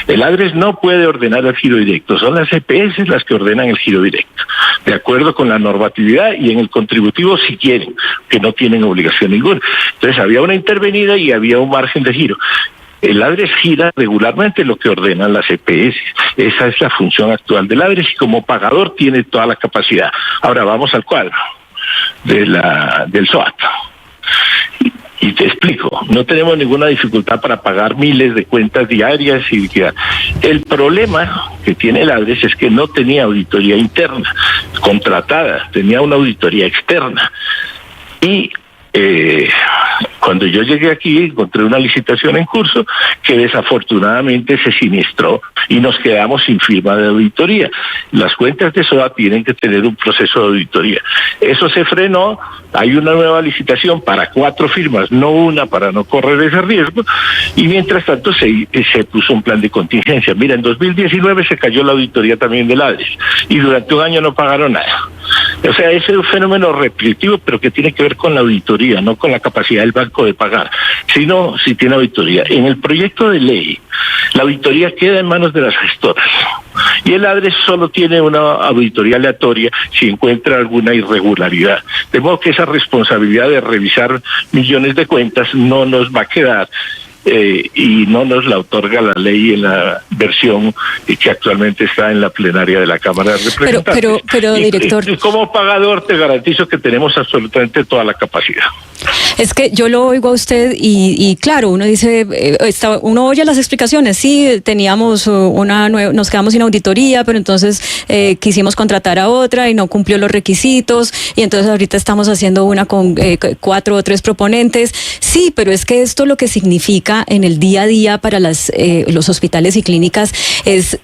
El ADRES no puede ordenar el giro directo, son las EPS las que ordenan el giro directo, de acuerdo con la normatividad, y en el contributivo si quieren, que no tienen obligación ninguna. Entonces había una intervenida y había un margen de giro. El ADRES gira regularmente lo que ordenan las EPS. Esa es la función actual del ADRES y como pagador tiene toda la capacidad. Ahora vamos al cuadro del SOAT. Y te explico, no tenemos ninguna dificultad para pagar miles de cuentas diarias y liquidar. El problema que tiene el ADRES es que no tenía auditoría interna contratada, tenía una auditoría externa. Y cuando yo llegué aquí encontré una licitación en curso que desafortunadamente se siniestró y nos quedamos sin firma de auditoría. Las cuentas de SOAT tienen que tener un proceso de auditoría. Eso se frenó, hay una nueva licitación para 4 firmas, no una, para no correr ese riesgo, y mientras tanto se puso un plan de contingencia. Mira, en 2019 se cayó la auditoría también del ADRES y durante un año no pagaron nada. O sea, ese es un fenómeno repetitivo, pero que tiene que ver con la auditoría, no con la capacidad del banco de pagar, sino si tiene auditoría. En el proyecto de ley, la auditoría queda en manos de las gestoras y el ADRES solo tiene una auditoría aleatoria si encuentra alguna irregularidad. De modo que esa responsabilidad de revisar millones de cuentas no nos va a quedar y no nos la otorga la ley en la versión que actualmente está en la plenaria de la Cámara de Representantes. Pero director, y como pagador te garantizo que tenemos absolutamente toda la capacidad. Es que yo lo oigo a usted y claro, uno dice, uno oye las explicaciones, sí, teníamos nos quedamos sin auditoría, pero entonces quisimos contratar a otra y no cumplió los requisitos, y entonces ahorita estamos haciendo una con 4 o 3 proponentes. Sí, pero es que esto lo que significa en el día a día para los hospitales y clínicas es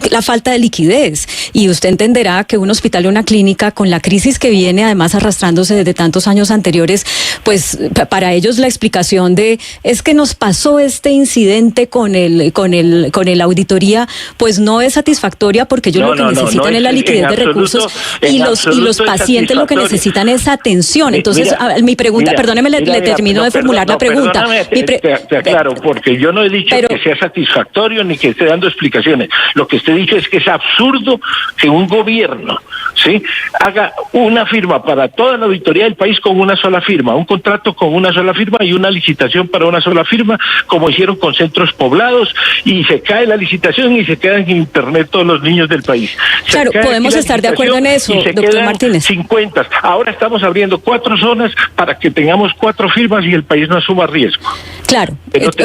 la falta de liquidez, y usted entenderá que un hospital o una clínica con la crisis que viene además arrastrándose desde tantos años anteriores, pues para ellos la explicación de es que nos pasó este incidente con la auditoría, pues no es satisfactoria, porque ellos lo que necesitan es la liquidez de recursos, y los pacientes lo que necesitan es atención. Entonces, mi pregunta, perdóneme, le termino de formular la pregunta. Te aclaro, porque yo no he dicho que sea satisfactorio ni que esté dando explicaciones. Lo que usted ha dicho es que es absurdo que un gobierno, ¿sí?, haga una firma para toda la auditoría del país con una sola firma, un contrato con una sola firma y una licitación para una sola firma, como hicieron con centros poblados, y se cae la licitación y se quedan en internet todos los niños del país. Claro, podemos estar de acuerdo en eso, doctor Martínez. 50. Ahora estamos abriendo 4 zonas para que tengamos 4 firmas y el país no asuma riesgo. Claro,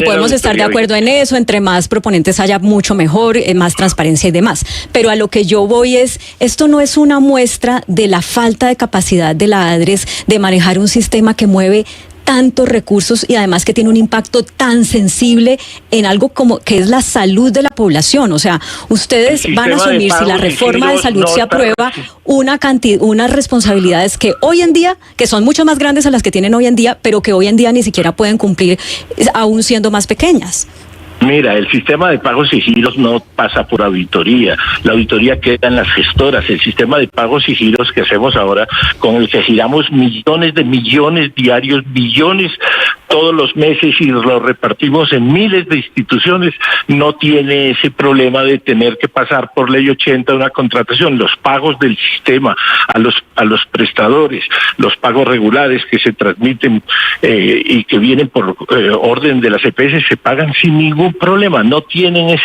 podemos estar de acuerdo en eso, entre más proponentes haya mucho mejor, más transparencia y demás. Pero a lo que yo voy esto no es una muestra de la falta de capacidad de la ADRES de manejar un sistema que mueve tantos recursos y además que tiene un impacto tan sensible en algo como que es la salud de la población. O sea, ustedes van a asumir, si la reforma de salud se aprueba, unas responsabilidades que hoy en día, que son mucho más grandes a las que tienen hoy en día, pero que hoy en día ni siquiera pueden cumplir, aún siendo más pequeñas. Mira, el sistema de pagos y giros no pasa por auditoría. La auditoría queda en las gestoras. El sistema de pagos y giros que hacemos ahora, con el que giramos millones de millones diarios, billones todos los meses y lo repartimos en miles de instituciones, no tiene ese problema de tener que pasar por ley 80 una contratación. Los pagos del sistema a los prestadores, los pagos regulares que se transmiten y que vienen por orden de las EPS se pagan sin ningún problema, no tienen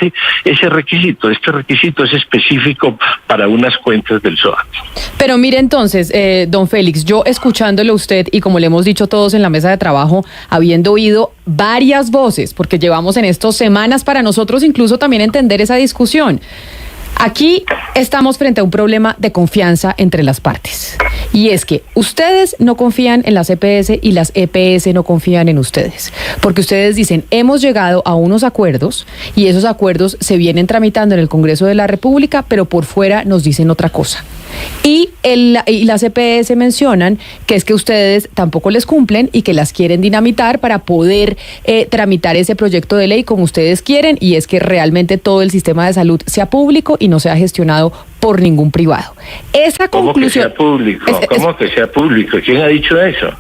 ese requisito. Este requisito es específico para unas cuentas del SOAT. Pero mire entonces, don Félix, yo escuchándole a usted y como le hemos dicho todos en la mesa de trabajo, habiendo oído varias voces, porque llevamos en estas semanas para nosotros incluso también entender esa discusión. Aquí estamos frente a un problema de confianza entre las partes. Y es que ustedes no confían en las EPS y las EPS no confían en ustedes. Porque ustedes dicen, hemos llegado a unos acuerdos y esos acuerdos se vienen tramitando en el Congreso de la República, pero por fuera nos dicen otra cosa. Y las EPS mencionan que es que ustedes tampoco les cumplen y que las quieren dinamitar para poder tramitar ese proyecto de ley como ustedes quieren, y es que realmente todo el sistema de salud sea público y no sea gestionado por ningún privado. Esa conclusión... ¿Cómo que sea público? ¿Quién ha dicho eso?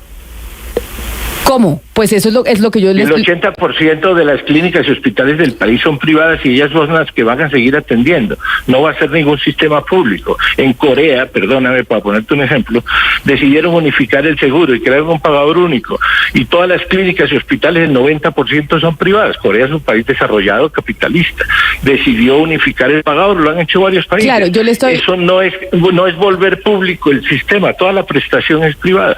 ¿Cómo? Pues eso es lo que yo les... El 80% de las clínicas y hospitales del país son privadas y ellas son las que van a seguir atendiendo. No va a ser ningún sistema público. En Corea, perdóname, para ponerte un ejemplo, decidieron unificar el seguro y crear un pagador único. Y todas las clínicas y hospitales, el 90% son privadas. Corea es un país desarrollado, capitalista. Decidió unificar el pagador, lo han hecho varios países. Claro, yo le estoy... Eso no es volver público el sistema, toda la prestación es privada.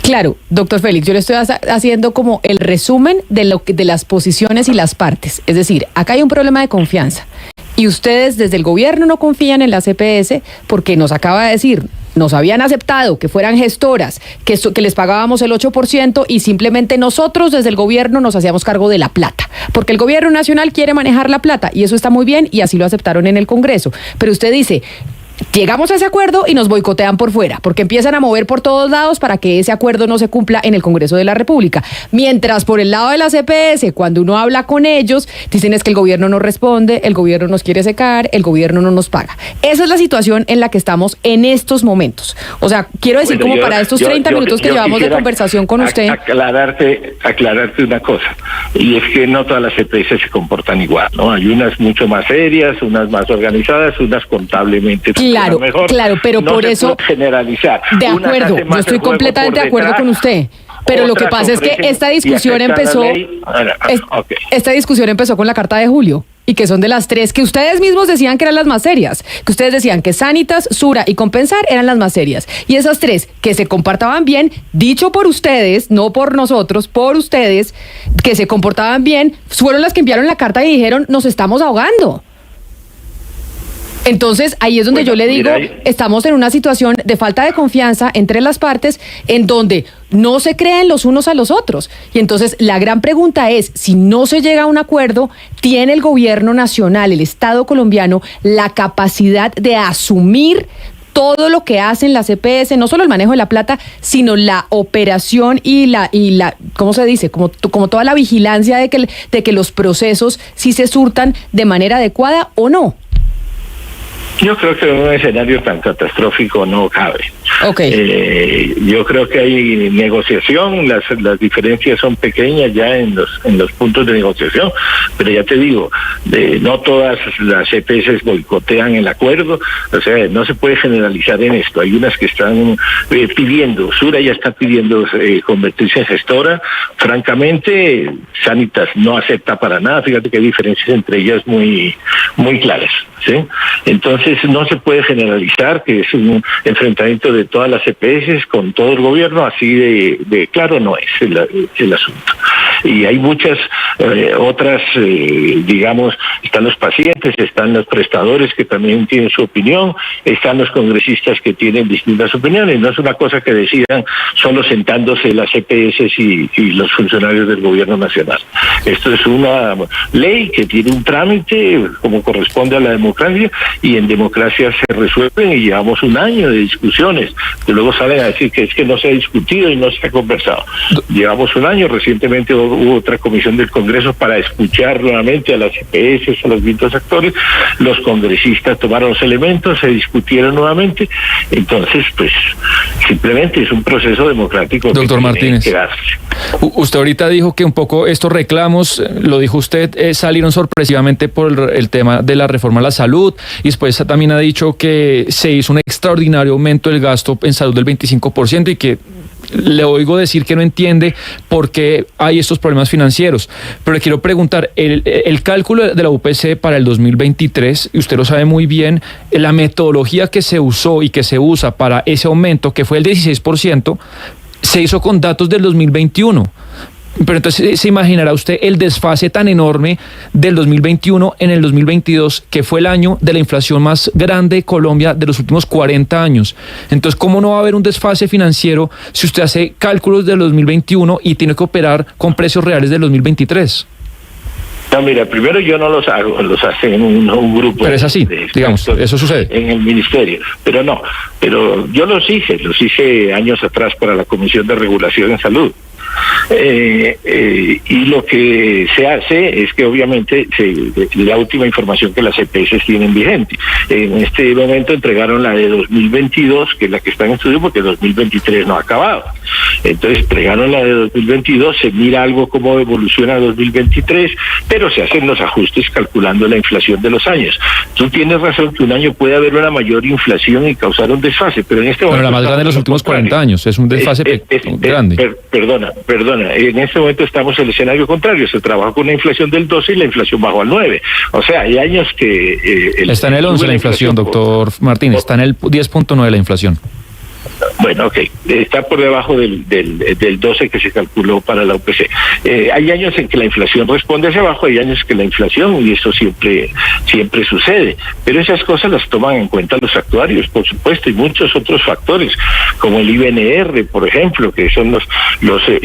Claro, doctor Félix, yo le estoy haciendo como el resumen de las posiciones y las partes. Es decir, acá hay un problema de confianza y ustedes desde el gobierno no confían en las EPS porque nos acaba de decir, nos habían aceptado que fueran gestoras, que les pagábamos el 8% y simplemente nosotros desde el gobierno nos hacíamos cargo de la plata, porque el gobierno nacional quiere manejar la plata y eso está muy bien y así lo aceptaron en el Congreso. Pero usted dice... Llegamos a ese acuerdo y nos boicotean por fuera, porque empiezan a mover por todos lados para que ese acuerdo no se cumpla en el Congreso de la República. Mientras por el lado de la EPS, cuando uno habla con ellos, dicen es que el gobierno no responde, el gobierno nos quiere secar, el gobierno no nos paga. Esa es la situación en la que estamos en estos momentos. O sea, quiero decir, bueno, para estos 30 minutos que llevamos de conversación con usted... Aclararte una cosa, y es que no todas las EPS se comportan igual, ¿no? Hay unas mucho más serias, unas más organizadas, unas contablemente... Claro, mejor. Claro, pero no por eso... generalizar. De acuerdo, yo estoy completamente de acuerdo con usted. Pero lo que pasa es que esta discusión empezó con la carta de julio. Y que son de las tres que ustedes mismos decían que eran las más serias, que ustedes decían que Sanitas, Sura y Compensar eran las más serias. Y esas tres que se comportaban bien, dicho por ustedes, no por nosotros, por ustedes, que se comportaban bien, fueron las que enviaron la carta y dijeron, nos estamos ahogando. Entonces, ahí es donde yo le digo, estamos en una situación de falta de confianza entre las partes, en donde no se creen los unos a los otros. Y entonces, la gran pregunta es, si no se llega a un acuerdo, ¿tiene el gobierno nacional, el Estado colombiano, la capacidad de asumir todo lo que hacen las EPS, no solo el manejo de la plata, sino la operación y la ¿cómo se dice? Como toda la vigilancia de que los procesos sí se surtan de manera adecuada o no? Yo creo que un escenario tan catastrófico no cabe. Okay. Yo creo que hay negociación, las diferencias son pequeñas ya en los puntos de negociación, pero ya te digo, no todas las EPS boicotean el acuerdo, o sea, no se puede generalizar en esto. Hay unas que están pidiendo, Sura ya está pidiendo convertirse en gestora. Francamente, Sanitas no acepta para nada. Fíjate que hay diferencias entre ellas muy claras, ¿sí? Entonces no se puede generalizar que es un enfrentamiento de todas las EPS con todo el gobierno, así de claro no es el asunto. Y hay muchas otras, digamos, están los pacientes, están los prestadores que también tienen su opinión, están los congresistas que tienen distintas opiniones. No es una cosa que decidan solo sentándose las EPS y los funcionarios del gobierno nacional. Esto es una ley que tiene un trámite como corresponde a la democracia, y en democracia se resuelven, y llevamos un año de discusiones que luego salen a decir que es que no se ha discutido y no se ha conversado. Llevamos un año, recientemente hubo otra comisión del Congreso para escuchar nuevamente a las EPS, a los distintos actores. Los congresistas tomaron los elementos, se discutieron nuevamente. Entonces, pues, simplemente es un proceso democrático. Doctor Martínez, usted ahorita dijo que un poco estos reclamos, lo dijo usted, salieron sorpresivamente por el tema de la reforma a la salud, y después también ha dicho que se hizo un extraordinario aumento del gasto en salud del 25% y que le oigo decir que no entiende por qué hay estos problemas financieros. Pero le quiero preguntar, el cálculo de la UPC para el 2023, y usted lo sabe muy bien, la metodología que se usó y que se usa para ese aumento, que fue el 16%, se hizo con datos del 2021. Pero entonces se imaginará usted el desfase tan enorme del 2021 en el 2022, que fue el año de la inflación más grande de Colombia de los últimos 40 años. Entonces, ¿cómo no va a haber un desfase financiero si usted hace cálculos del 2021 y tiene que operar con precios reales del 2023? No, mira, primero yo no los hago, los hace un grupo. Pero es así, digamos, eso sucede. En el ministerio, pero yo los hice años atrás para la Comisión de Regulación en Salud. Y lo que se hace es que obviamente la última información que las EPS tienen vigente. En este momento entregaron la de 2022, que es la que está en estudio, porque 2023 no ha acabado. Entonces entregaron la de 2022, se mira algo cómo evoluciona 2023, pero se hacen los ajustes calculando la inflación de los años. Tú tienes razón que un año puede haber una mayor inflación y causar un desfase, pero en este momento... Pero la más grande de los últimos 40 años, es un desfase grande. Perdona, en este momento estamos en el escenario contrario, se trabaja con una inflación del 12 y la inflación bajó al 9. O sea, hay años que... está en el 11 la inflación, doctor Martínez, está en el 10.9 la inflación. Bueno, ok, está por debajo del 12 que se calculó para la UPC. Hay años en que la inflación responde hacia abajo, hay años que la inflación, y eso siempre sucede, pero esas cosas las toman en cuenta los actuarios, por supuesto, y muchos otros factores, como el IBNR, por ejemplo, que son los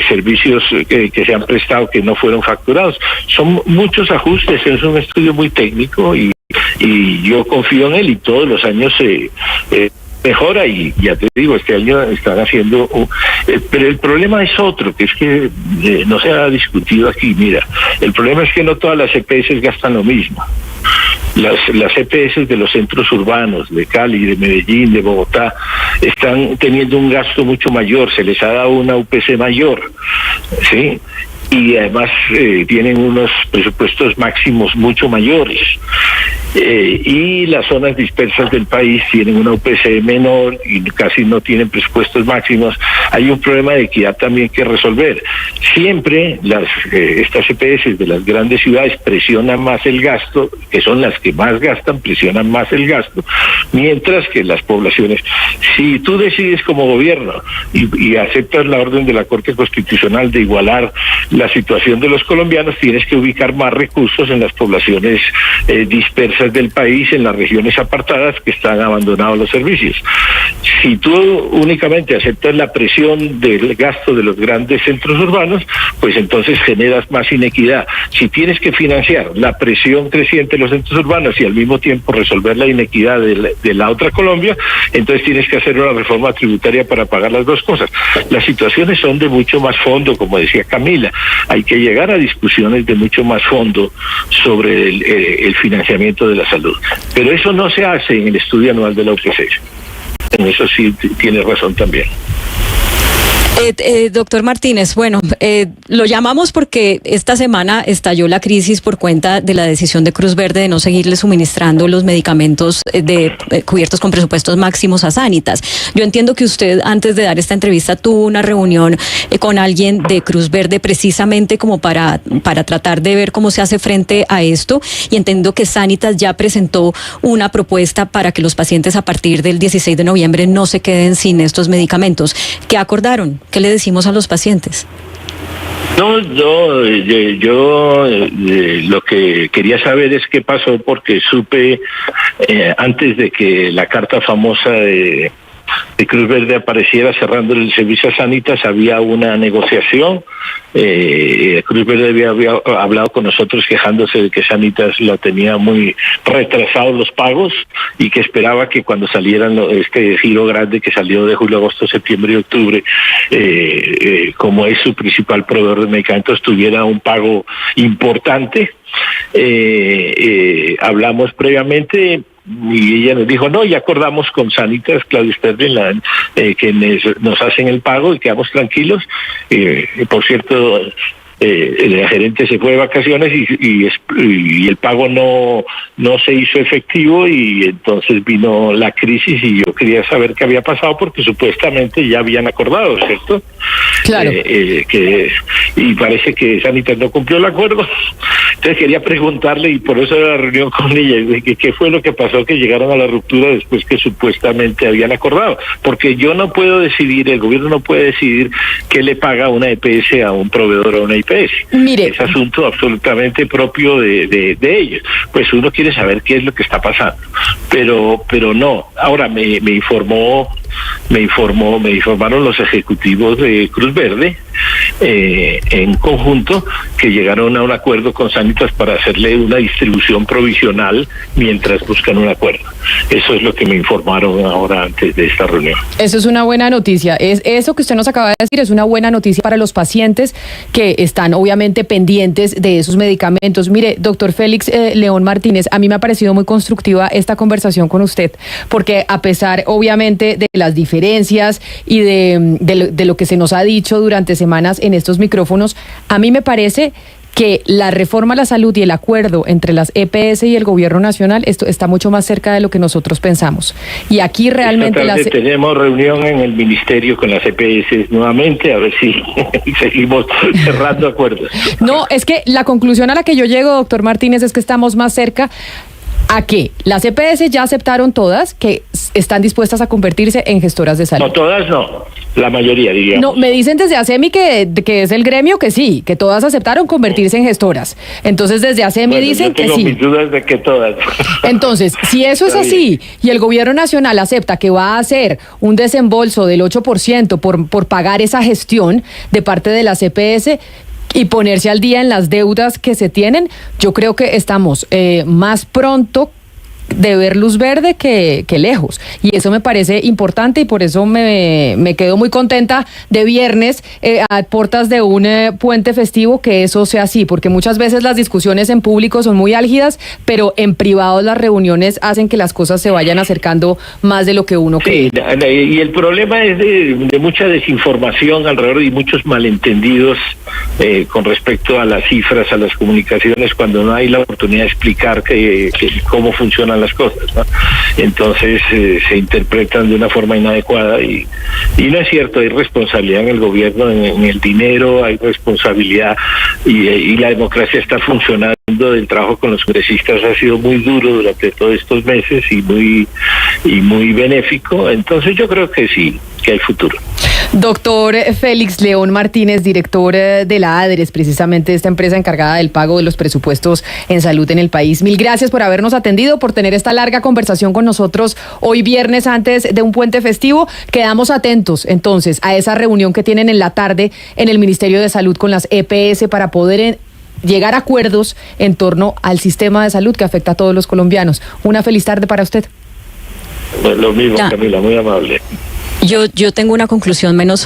servicios que se han prestado que no fueron facturados. Son muchos ajustes, es un estudio muy técnico y yo confío en él, y todos los años mejora, y ya te digo, este año están haciendo... pero el problema es otro, que es que no se ha discutido aquí. Mira, el problema es que no todas las EPS gastan lo mismo. Las EPS de los centros urbanos, de Cali, de Medellín, de Bogotá, están teniendo un gasto mucho mayor, se les ha dado una UPC mayor, ¿sí? Y además tienen unos presupuestos máximos mucho mayores. y las zonas dispersas del país tienen una UPC menor y casi no tienen presupuestos máximos. Hay un problema de equidad también que resolver. Siempre estas EPS de las grandes ciudades presionan más el gasto, que son las que más gastan, presionan más el gasto, mientras que las poblaciones, si tú decides como gobierno y aceptas la orden de la Corte Constitucional de igualar la situación de los colombianos, tienes que ubicar más recursos en las poblaciones dispersas del país, en las regiones apartadas que están abandonados los servicios. Si tú únicamente aceptas la presión del gasto de los grandes centros urbanos, pues entonces generas más inequidad. Si tienes que financiar la presión creciente de los centros urbanos y al mismo tiempo resolver la inequidad de la otra Colombia, entonces tienes que hacer una reforma tributaria para pagar las dos cosas. Las situaciones son de mucho más fondo, como decía Camila. Hay que llegar a discusiones de mucho más fondo sobre el financiamiento de la salud. Pero eso no se hace en el estudio anual de la UPC. En eso sí tiene razón también. Doctor Martínez, bueno, lo llamamos porque esta semana estalló la crisis por cuenta de la decisión de Cruz Verde de no seguirle suministrando los medicamentos cubiertos con presupuestos máximos a Sanitas. Yo entiendo que usted antes de dar esta entrevista tuvo una reunión con alguien de Cruz Verde precisamente como para tratar de ver cómo se hace frente a esto, y entiendo que Sanitas ya presentó una propuesta para que los pacientes a partir del 16 de noviembre no se queden sin estos medicamentos. ¿Qué acordaron? ¿Qué le decimos a los pacientes? No, yo lo que quería saber es qué pasó, porque supe antes de que la carta famosa de Cruz Verde apareciera cerrando el servicio a Sanitas, había una negociación. Cruz Verde había hablado con nosotros quejándose de que Sanitas lo tenía muy retrasados los pagos y que esperaba que cuando salieran este giro grande que salió de julio, agosto, septiembre y octubre, como es su principal proveedor de medicamentos, tuviera un pago importante. Hablamos previamente y ella nos dijo, no, ya acordamos con Sanitas, Claudia Sterling, que nos hacen el pago y quedamos tranquilos. Por cierto, el gerente se fue de vacaciones y el pago no se hizo efectivo, y entonces vino la crisis y yo quería saber qué había pasado porque supuestamente ya habían acordado, ¿cierto? Claro. Y parece que Sanitas no cumplió el acuerdo. Entonces quería preguntarle, y por eso era la reunión con ella, qué fue lo que pasó que llegaron a la ruptura después que supuestamente habían acordado. Porque yo no puedo decidir, el gobierno no puede decidir qué le paga una EPS a un proveedor o una IPS. Mire, es asunto absolutamente propio de ellos. Pues uno quiere saber qué es lo que está pasando, pero no. Ahora me informaron los ejecutivos de Cruz Verde en conjunto que llegaron a un acuerdo con Sanitas para hacerle una distribución provisional mientras buscan un acuerdo. Eso es lo que me informaron ahora antes de esta reunión. Eso es una buena noticia. Eso que usted nos acaba de decir es una buena noticia para los pacientes que están obviamente pendientes de esos medicamentos. Mire, doctor Félix León Martínez, a mí me ha parecido muy constructiva esta conversación con usted, porque a pesar obviamente de las diferencias y de lo que se nos ha dicho durante semanas en estos micrófonos, a mí me parece que la reforma a la salud y el acuerdo entre las EPS y el gobierno nacional, esto está mucho más cerca de lo que nosotros pensamos. Y aquí realmente tenemos reunión en el ministerio con las EPS nuevamente, a ver si seguimos cerrando acuerdos. No, es que la conclusión a la que yo llego, doctor Martínez, es que estamos más cerca a que las EPS ya aceptaron todas que están dispuestas a convertirse en gestoras de salud. No, todas no, la mayoría, diríamos. No, me dicen desde ASEMI que es el gremio que sí, que todas aceptaron convertirse en gestoras. Entonces desde ASEMI dicen que sí. Yo tengo mis dudas de que todas. Entonces, si eso es así y el gobierno nacional acepta que va a hacer un desembolso del 8% por pagar esa gestión de parte de las EPS, y ponerse al día en las deudas que se tienen, yo creo que estamos más pronto de ver luz verde que lejos. Y eso me parece importante y por eso me quedo muy contenta de viernes a puertas de un puente festivo que eso sea así, porque muchas veces las discusiones en público son muy álgidas, pero en privado las reuniones hacen que las cosas se vayan acercando más de lo que uno cree. Sí, y el problema es de mucha desinformación alrededor y muchos malentendidos con respecto a las cifras, a las comunicaciones, cuando no hay la oportunidad de explicar cómo funcionan las cosas, ¿no? Entonces se interpretan de una forma inadecuada y no es cierto. Hay responsabilidad en el gobierno, en el dinero, hay responsabilidad y la democracia está funcionando. El trabajo con los congresistas ha sido muy duro durante todos estos meses y muy benéfico. Entonces yo creo que sí, que hay futuro. Doctor Félix León Martínez, director de la ADRES, precisamente esta empresa encargada del pago de los presupuestos en salud en el país. Mil gracias por habernos atendido, por tener esta larga conversación con nosotros hoy viernes antes de un puente festivo. Quedamos atentos entonces a esa reunión que tienen en la tarde en el Ministerio de Salud con las EPS para poder llegar a acuerdos en torno al sistema de salud que afecta a todos los colombianos. Una feliz tarde para usted. Lo mismo, Camila, muy amable. Yo tengo una conclusión menos